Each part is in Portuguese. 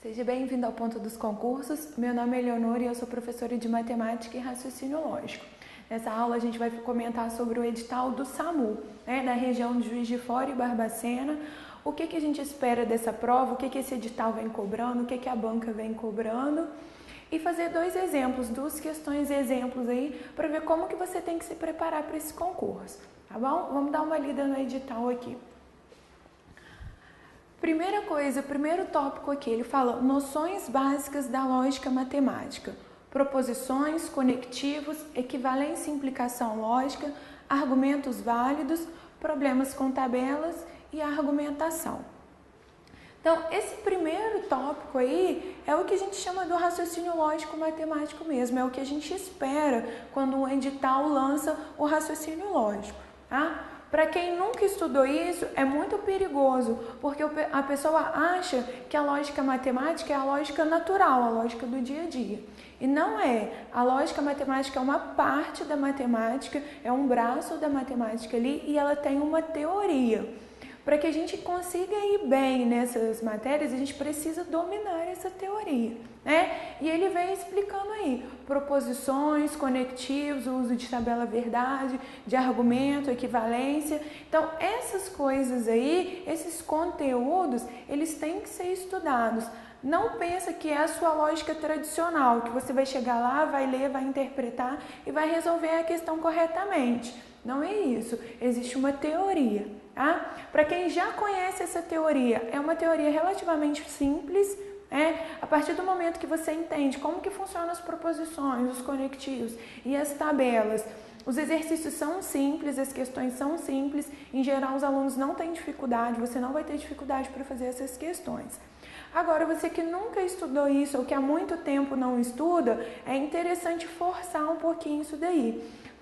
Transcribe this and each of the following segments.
Seja bem-vindo ao Ponto dos Concursos. Meu nome é Eleonora e eu sou professora de Matemática e Raciocínio Lógico. Nessa aula a gente vai comentar sobre o edital do SAMU, na região de Juiz de Fora e Barbacena. O que a gente espera dessa prova, o que esse edital vem cobrando, o que a banca vem cobrando. E fazer duas questões exemplos aí, para ver como que você tem que se preparar para esse concurso, tá bom? Vamos dar uma lida no edital aqui. Primeira coisa, primeiro tópico aqui, ele fala noções básicas da lógica matemática, proposições, conectivos, equivalência e implicação lógica, argumentos válidos, problemas com tabelas e argumentação. Então, esse primeiro tópico aí é o que a gente chama do raciocínio lógico matemático mesmo, é o que a gente espera quando um edital lança o raciocínio lógico, tá? Para quem nunca estudou isso, é muito perigoso, porque a pessoa acha que a lógica matemática é a lógica natural, a lógica do dia a dia. E não é. A lógica matemática é uma parte da matemática, é um braço da matemática ali e ela tem uma teoria. Para que a gente consiga ir bem nessas matérias, a gente precisa dominar essa teoria, E ele vem explicando aí proposições, conectivos, o uso de tabela verdade, de argumento, equivalência. Então, essas coisas aí, esses conteúdos, eles têm que ser estudados. Não pensa que é a sua lógica tradicional, que você vai chegar lá, vai ler, vai interpretar e vai resolver a questão corretamente. Não é isso. Existe uma teoria, tá? Para quem já conhece essa teoria, é uma teoria relativamente simples, A partir do momento que você entende como que funcionam as proposições, os conectivos e as tabelas, os exercícios são simples, as questões são simples, em geral os alunos não têm dificuldade, você não vai ter dificuldade para fazer essas questões. Agora, você que nunca estudou isso ou que há muito tempo não estuda, é interessante forçar um pouquinho isso daí.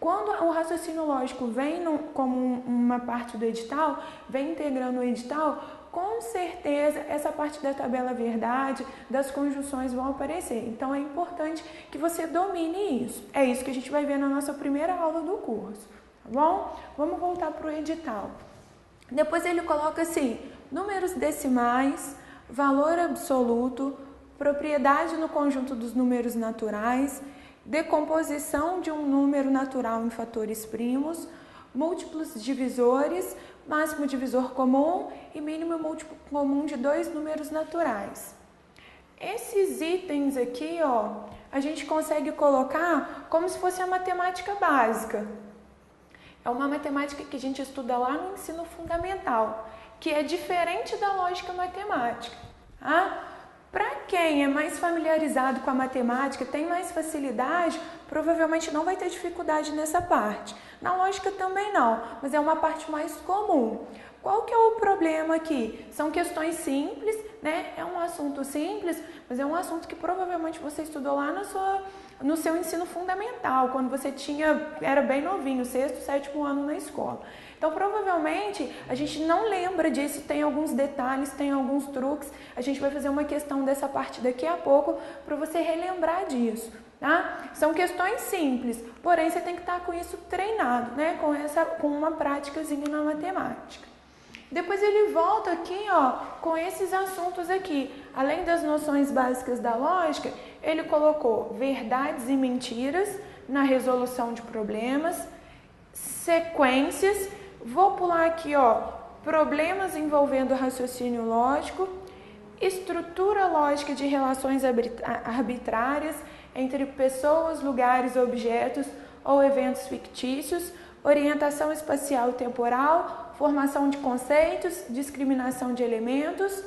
Quando o raciocínio lógico vem como uma parte do edital, vem integrando o edital, com certeza essa parte da tabela verdade, das conjunções vão aparecer. Então é importante que você domine isso. É isso que a gente vai ver na nossa primeira aula do curso, tá bom? Vamos voltar para o edital. Depois ele coloca assim, números decimais, valor absoluto, propriedade no conjunto dos números naturais, decomposição de um número natural em fatores primos, múltiplos divisores, máximo divisor comum e mínimo múltiplo comum de dois números naturais. Esses itens aqui, a gente consegue colocar como se fosse a matemática básica. É uma matemática que a gente estuda lá no ensino fundamental, que é diferente da lógica matemática. Para quem é mais familiarizado com a matemática, tem mais facilidade, provavelmente não vai ter dificuldade nessa parte. Na lógica também não, mas é uma parte mais comum. Qual que é o problema aqui? São questões simples, É um assunto simples, mas é um assunto que provavelmente você estudou lá no seu ensino fundamental, quando você era bem novinho, 6º, 7º ano na escola. Então, provavelmente, a gente não lembra disso, tem alguns detalhes, tem alguns truques. A gente vai fazer uma questão dessa parte daqui a pouco para você relembrar disso, tá? São questões simples, porém você tem que estar com isso treinado, Com uma práticazinha na matemática. Depois ele volta aqui, com esses assuntos aqui. Além das noções básicas da lógica, ele colocou verdades e mentiras na resolução de problemas, sequências. Vou pular aqui, problemas envolvendo raciocínio lógico, estrutura lógica de relações arbitrárias entre pessoas, lugares, objetos ou eventos fictícios, orientação espacial e temporal, formação de conceitos, discriminação de elementos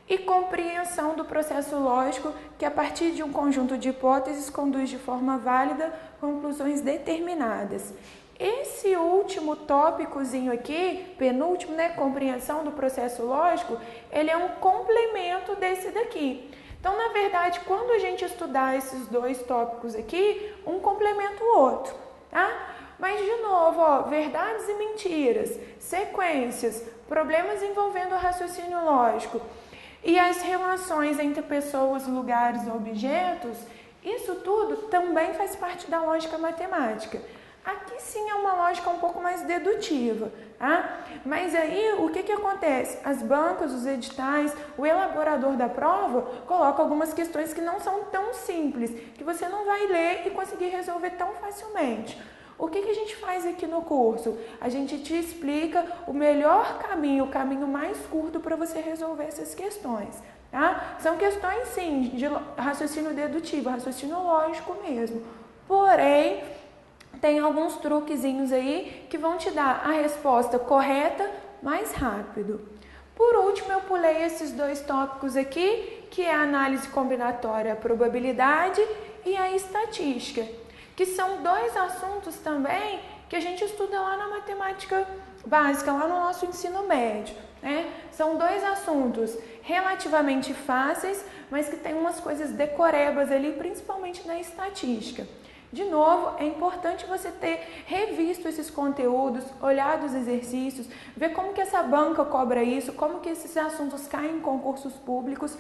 e compreensão do processo lógico que, a partir de um conjunto de hipóteses, conduz de forma válida conclusões determinadas. Esse último tópicozinho aqui, penúltimo, compreensão do processo lógico, ele é um complemento desse daqui. Então, na verdade, quando a gente estudar esses dois tópicos aqui, um complementa o outro, tá? Mas, de novo, verdades e mentiras, sequências, problemas envolvendo o raciocínio lógico e as relações entre pessoas, lugares e objetos, isso tudo também faz parte da lógica matemática. Aqui sim é uma lógica um pouco mais dedutiva, Mas aí, o que acontece? As bancas, os editais, o elaborador da prova coloca algumas questões que não são tão simples, que você não vai ler e conseguir resolver tão facilmente. O que a gente faz aqui no curso? A gente te explica o melhor caminho, o caminho mais curto para você resolver essas questões. São questões, sim, de raciocínio dedutivo, raciocínio lógico mesmo. Porém, tem alguns truquezinhos aí que vão te dar a resposta correta mais rápido. Por último, eu pulei esses dois tópicos aqui, que é a análise combinatória, a probabilidade e a estatística, que são dois assuntos também que a gente estuda lá na matemática básica, lá no nosso ensino médio. São dois assuntos relativamente fáceis, mas que tem umas coisas decorebas ali, principalmente na estatística. De novo, é importante você ter revisto esses conteúdos, olhado os exercícios, ver como que essa banca cobra isso, como que esses assuntos caem em concursos públicos.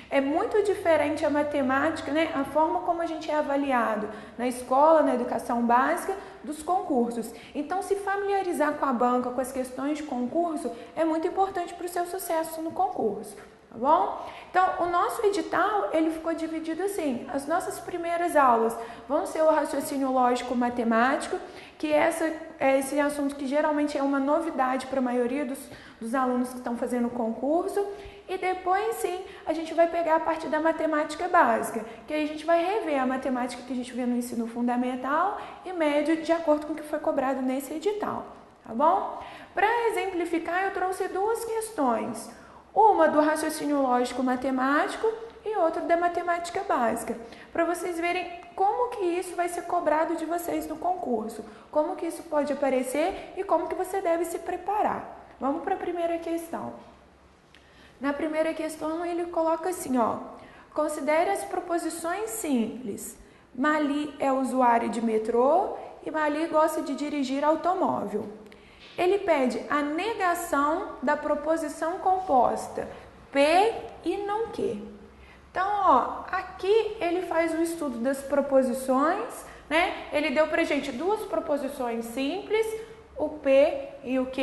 É muito diferente a matemática, a forma como a gente é avaliado na escola, na educação básica, dos concursos. Então, se familiarizar com a banca, com as questões de concurso, é muito importante para o seu sucesso no concurso. Tá bom? Então, o nosso edital, ele ficou dividido assim. As nossas primeiras aulas vão ser o raciocínio lógico matemático, que é esse assunto que geralmente é uma novidade para a maioria dos alunos que estão fazendo o concurso. E depois, sim, a gente vai pegar a parte da matemática básica, que aí a gente vai rever a matemática que a gente vê no ensino fundamental e médio, de acordo com o que foi cobrado nesse edital. Tá bom? Para exemplificar, eu trouxe duas questões. Uma do raciocínio lógico matemático e outra da matemática básica, para vocês verem como que isso vai ser cobrado de vocês no concurso, como que isso pode aparecer e como que você deve se preparar. Vamos para a primeira questão. Na primeira questão ele coloca assim, considere as proposições simples. Mali é usuário de metrô e Mali gosta de dirigir automóvel. Ele pede a negação da proposição composta P e não Q. Então, aqui ele faz o estudo das proposições, Ele deu pra gente duas proposições simples, o P e o Q,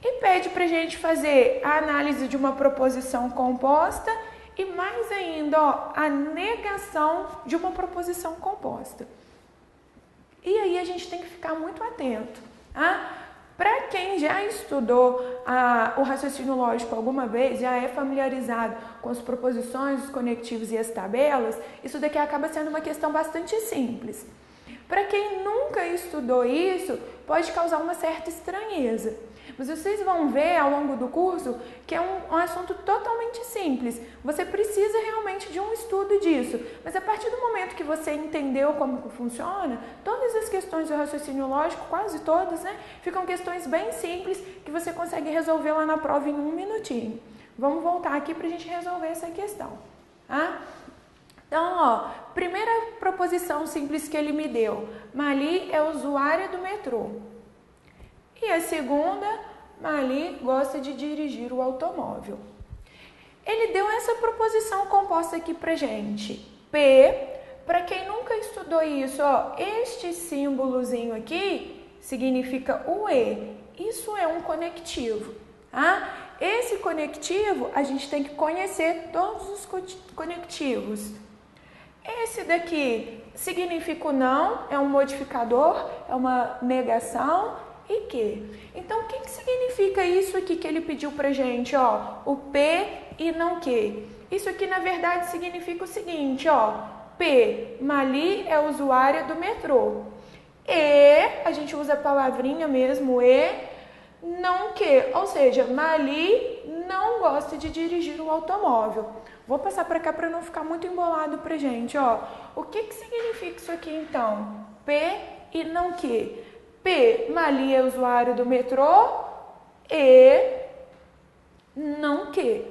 e pede pra gente fazer a análise de uma proposição composta e mais ainda, a negação de uma proposição composta. E aí a gente tem que ficar muito atento, Para quem já estudou o raciocínio lógico alguma vez, já é familiarizado com as proposições, os conectivos e as tabelas, isso daqui acaba sendo uma questão bastante simples. Para quem nunca estudou isso, pode causar uma certa estranheza. Mas vocês vão ver ao longo do curso que é um assunto totalmente simples. Você precisa realmente de um estudo disso. Mas a partir do momento que você entendeu como funciona, todas as questões do raciocínio lógico, quase todas, ficam questões bem simples que você consegue resolver lá na prova em 1 minutinho. Vamos voltar aqui para a gente resolver essa questão. Então, primeira proposição simples que ele me deu. Mali é usuária do metrô. E a segunda, Mali gosta de dirigir o automóvel. Ele deu essa proposição composta aqui pra gente. P, para quem nunca estudou isso, este símbolozinho aqui significa o E. Isso é um conectivo, Esse conectivo, a gente tem que conhecer todos os conectivos. Esse daqui significa o não, é um modificador, é uma negação. E que? Então, o que significa isso aqui que ele pediu pra gente, o P e não que? Isso aqui, na verdade, significa o seguinte, P, Mali é usuária do metrô. E, a gente usa a palavrinha mesmo, E, não que, ou seja, Mali não gosta de dirigir o automóvel. Vou passar para cá para não ficar muito embolado pra gente, O que significa isso aqui, então? P e não que? P, Mali é usuário do metrô e não que,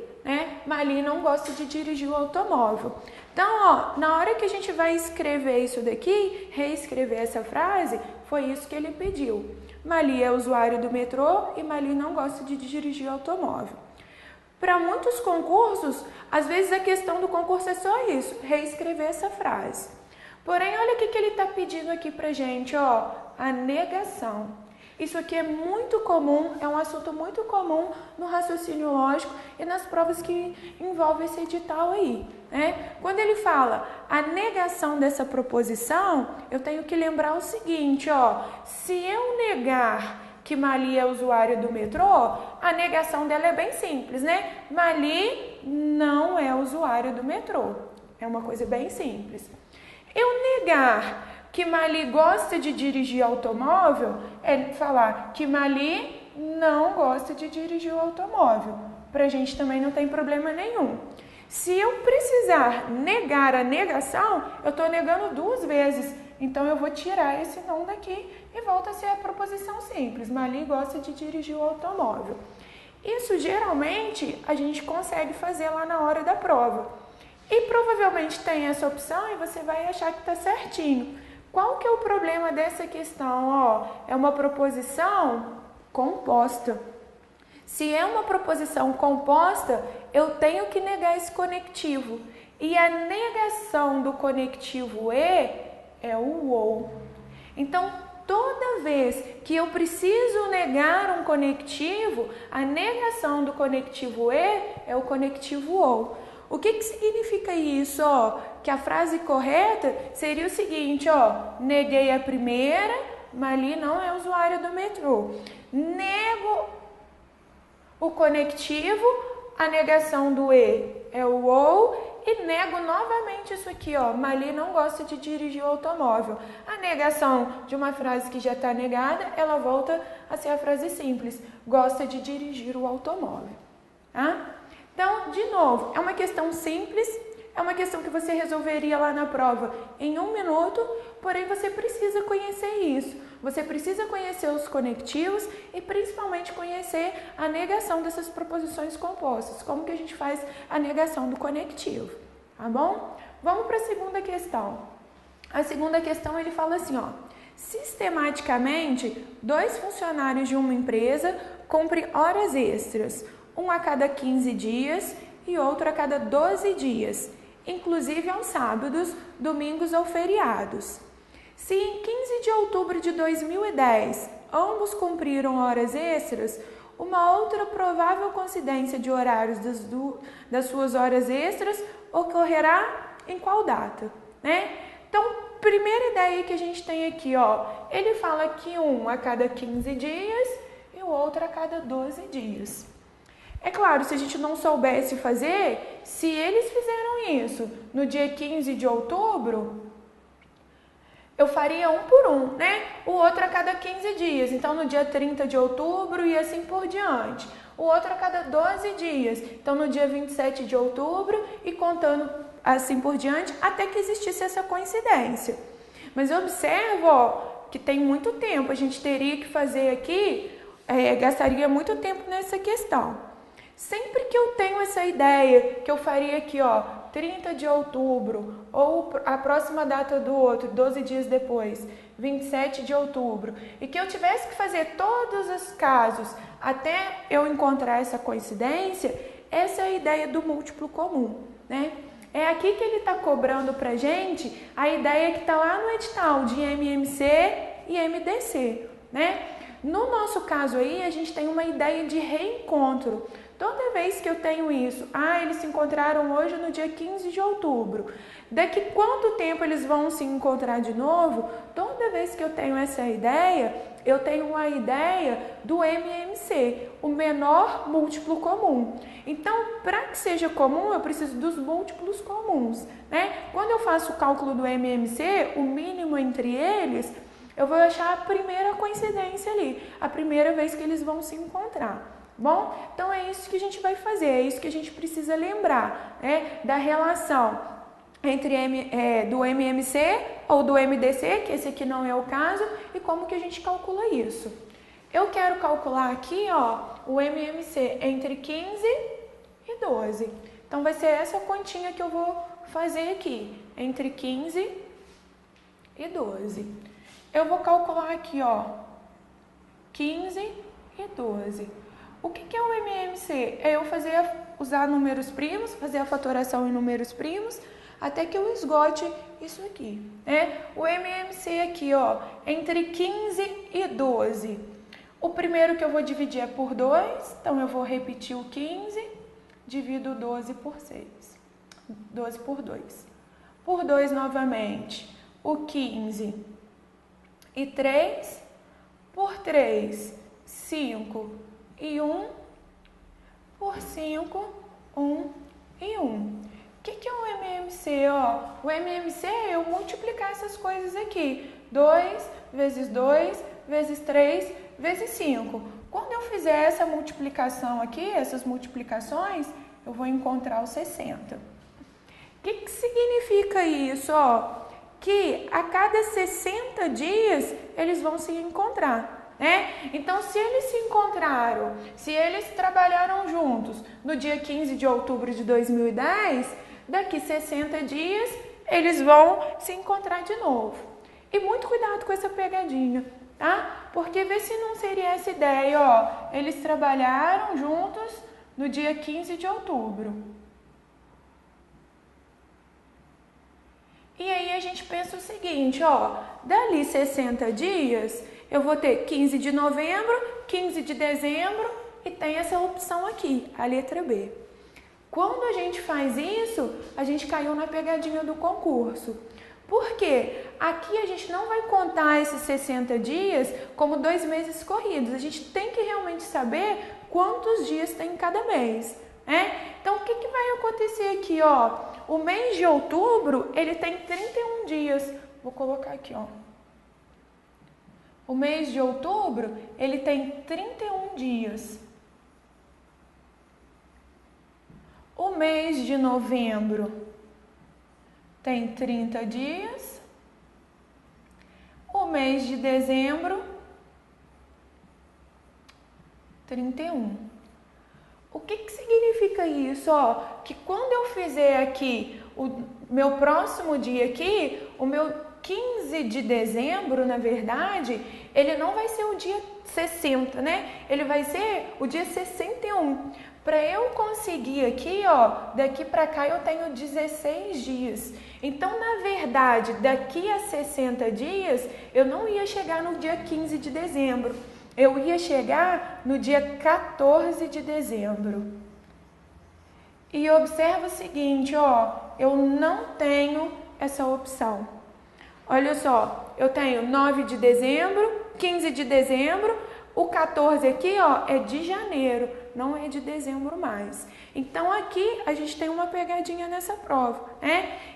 Mali não gosta de dirigir o automóvel. Então, na hora que a gente vai escrever isso daqui, reescrever essa frase, foi isso que ele pediu. Mali é usuário do metrô e Mali não gosta de dirigir o automóvel. Para muitos concursos, às vezes a questão do concurso é só isso, reescrever essa frase. Porém, olha o que ele está pedindo aqui pra gente, a negação. Isso aqui é muito comum, é um assunto muito comum no raciocínio lógico e nas provas que envolvem esse edital aí, né? Quando ele fala a negação dessa proposição, eu tenho que lembrar o seguinte, ó, se eu negar que Mali é usuário do metrô, a negação dela é bem simples, né? Mali não é usuário do metrô. É uma coisa bem simples. Eu negar que Mali gosta de dirigir automóvel é falar que Mali não gosta de dirigir o automóvel. Pra gente também não tem problema nenhum. Se eu precisar negar a negação, eu estou negando duas vezes. Então, eu vou tirar esse não daqui e volta a ser a proposição simples. Mali gosta de dirigir o automóvel. Isso, geralmente, a gente consegue fazer lá na hora da prova. E provavelmente tem essa opção e você vai achar que está certinho. Qual que é o problema dessa questão? Ó, é uma proposição composta. Se é uma proposição composta, eu tenho que negar esse conectivo. E a negação do conectivo e é o ou. Então, toda vez que eu preciso negar um conectivo, a negação do conectivo e é o conectivo ou. O que significa isso? Ó, que a frase correta seria o seguinte, ó, neguei a primeira, Mali não é usuário do metrô. Nego o conectivo, a negação do e é o ou, e nego novamente isso aqui, ó, Mali não gosta de dirigir o automóvel. A negação de uma frase que já está negada, ela volta a ser a frase simples, gosta de dirigir o automóvel. Tá? Então, de novo, é uma questão simples, é uma questão que você resolveria lá na prova em 1 minuto, porém você precisa conhecer isso. Você precisa conhecer os conectivos e principalmente conhecer a negação dessas proposições compostas. Como que a gente faz a negação do conectivo, tá bom? Vamos para a segunda questão. A segunda questão ele fala assim, ó. Sistematicamente, 2 funcionários de uma empresa cumprem horas extras, um a cada 15 dias e outro a cada 12 dias, inclusive aos sábados, domingos ou feriados. Se em 15 de outubro de 2010 ambos cumpriram horas extras, uma outra provável coincidência de horários das suas horas extras ocorrerá em qual data, né? Então, primeira ideia que a gente tem aqui, ó, ele fala que um a cada 15 dias e o outro a cada 12 dias. É claro, se a gente não soubesse fazer, se eles fizeram isso no dia 15 de outubro, eu faria um por um, né? O outro a cada 15 dias, então no dia 30 de outubro e assim por diante. O outro a cada 12 dias, então no dia 27 de outubro e contando assim por diante, até que existisse essa coincidência. Mas eu observo, ó, que tem muito tempo, a gente teria que fazer aqui, gastaria muito tempo nessa questão. Sempre que eu tenho essa ideia, que eu faria aqui, ó, 30 de outubro, ou a próxima data do outro, 12 dias depois, 27 de outubro, e que eu tivesse que fazer todos os casos até eu encontrar essa coincidência, essa é a ideia do múltiplo comum, né? É aqui que ele está cobrando pra gente a ideia que está lá no edital de MMC e MDC, né? No nosso caso aí, a gente tem uma ideia de reencontro. Toda vez que eu tenho isso, eles se encontraram hoje no dia 15 de outubro. Daqui quanto tempo eles vão se encontrar de novo? Toda vez que eu tenho essa ideia, eu tenho uma ideia do MMC, o menor múltiplo comum. Então, para que seja comum, eu preciso dos múltiplos comuns, né? Quando eu faço o cálculo do MMC, o mínimo entre eles, eu vou achar a primeira coincidência ali, a primeira vez que eles vão se encontrar. Bom, então é isso que a gente vai fazer, é isso que a gente precisa lembrar, né, da relação entre do MMC ou do MDC, que esse aqui não é o caso, e como que a gente calcula isso. Eu quero calcular aqui, ó, o MMC entre 15 e 12. Então vai ser essa continha que eu vou fazer aqui, entre 15 e 12. Eu vou calcular aqui, ó, 15 e 12. O que é o MMC? É eu usar números primos, fazer a fatoração em números primos, até que eu esgote isso aqui, né? O MMC aqui, ó, entre 15 e 12. O primeiro que eu vou dividir é por 2, então eu vou repetir o 15, divido 12 por 6. 12 por 2. Por 2 novamente, o 15 e 3. Por 3, 5 e 1. Por 5, 1 e 1. O que é o MMC? O MMC é eu multiplicar essas coisas aqui. 2 vezes 2 vezes 3 vezes 5. Quando eu fizer essa multiplicação aqui, essas multiplicações, eu vou encontrar o 60. O que significa isso? Que a cada 60 dias eles vão se encontrar. Então, se eles se encontraram, se eles trabalharam juntos no dia 15 de outubro de 2010, daqui 60 dias eles vão se encontrar de novo. E muito cuidado com essa pegadinha, tá? Porque vê se não seria essa ideia, eles trabalharam juntos no dia 15 de outubro. E aí a gente pensa o seguinte, dali 60 dias, eu vou ter 15 de novembro, 15 de dezembro e tem essa opção aqui, a letra B. Quando a gente faz isso, a gente caiu na pegadinha do concurso. Por quê? Aqui a gente não vai contar esses 60 dias como 2 meses corridos. A gente tem que realmente saber quantos dias tem em cada mês. Então, o que vai acontecer aqui? O mês de outubro, ele tem 31 dias. Vou colocar aqui, O mês de outubro, ele tem 31 dias. O mês de novembro tem 30 dias. O mês de dezembro, 31. O que significa isso? Que quando eu fizer aqui o meu próximo dia aqui, o meu 15 de dezembro, na verdade, ele não vai ser o dia 60, Ele vai ser o dia 61. Para eu conseguir aqui, daqui para cá eu tenho 16 dias. Então, na verdade, daqui a 60 dias, eu não ia chegar no dia 15 de dezembro. Eu ia chegar no dia 14 de dezembro. E observa o seguinte, eu não tenho essa opção. Olha só, eu tenho 9 de dezembro, 15 de dezembro, o 14 aqui, é de janeiro, não é de dezembro mais. Então, aqui a gente tem uma pegadinha nessa prova,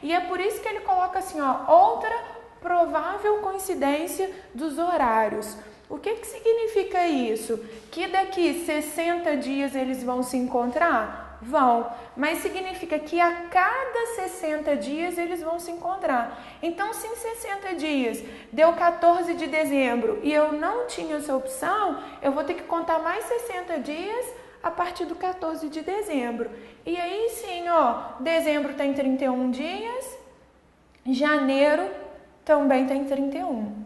E é por isso que ele coloca assim, outra provável coincidência dos horários. O que significa isso? Que daqui 60 dias eles vão se encontrar? Vão, mas significa que a cada 60 dias eles vão se encontrar. Então, se em 60 dias deu 14 de dezembro e eu não tinha essa opção, eu vou ter que contar mais 60 dias a partir do 14 de dezembro. E aí sim, dezembro tem 31 dias, janeiro também tem 31.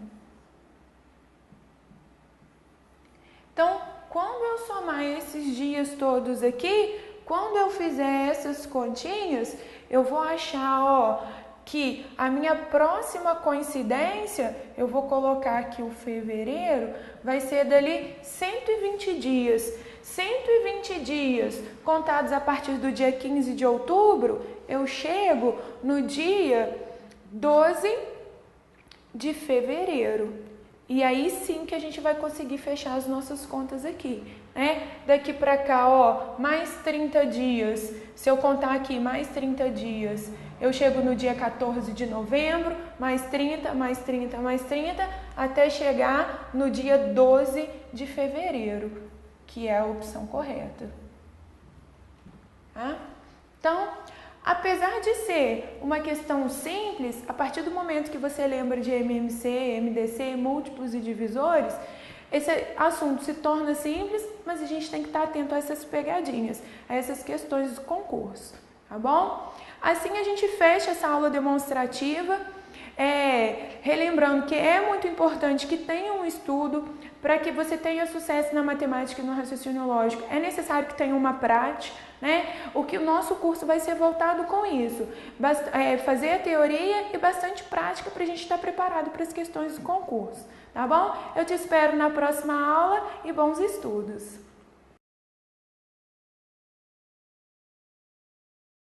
Então, quando eu somar esses dias todos aqui, quando eu fizer essas continhas, eu vou achar, que a minha próxima coincidência, eu vou colocar aqui o fevereiro, vai ser dali 120 dias. 120 dias contados a partir do dia 15 de outubro, eu chego no dia 12 de fevereiro. E aí sim que a gente vai conseguir fechar as nossas contas aqui, Daqui para cá, mais 30 dias. Se eu contar aqui mais 30 dias, eu chego no dia 14 de novembro, mais 30, mais 30, mais 30, até chegar no dia 12 de fevereiro, que é a opção correta. Então, apesar de ser uma questão simples, a partir do momento que você lembra de MMC, MDC, múltiplos e divisores, esse assunto se torna simples, mas a gente tem que estar atento a essas pegadinhas, a essas questões do concurso, tá bom? Assim a gente fecha essa aula demonstrativa, relembrando que é muito importante que tenha um estudo para que você tenha sucesso na matemática e no raciocínio lógico. É necessário que tenha uma prática, O que o nosso curso vai ser voltado com isso, fazer a teoria e bastante prática para a gente estar preparado para as questões do concurso, tá bom? Eu te espero na próxima aula e bons estudos!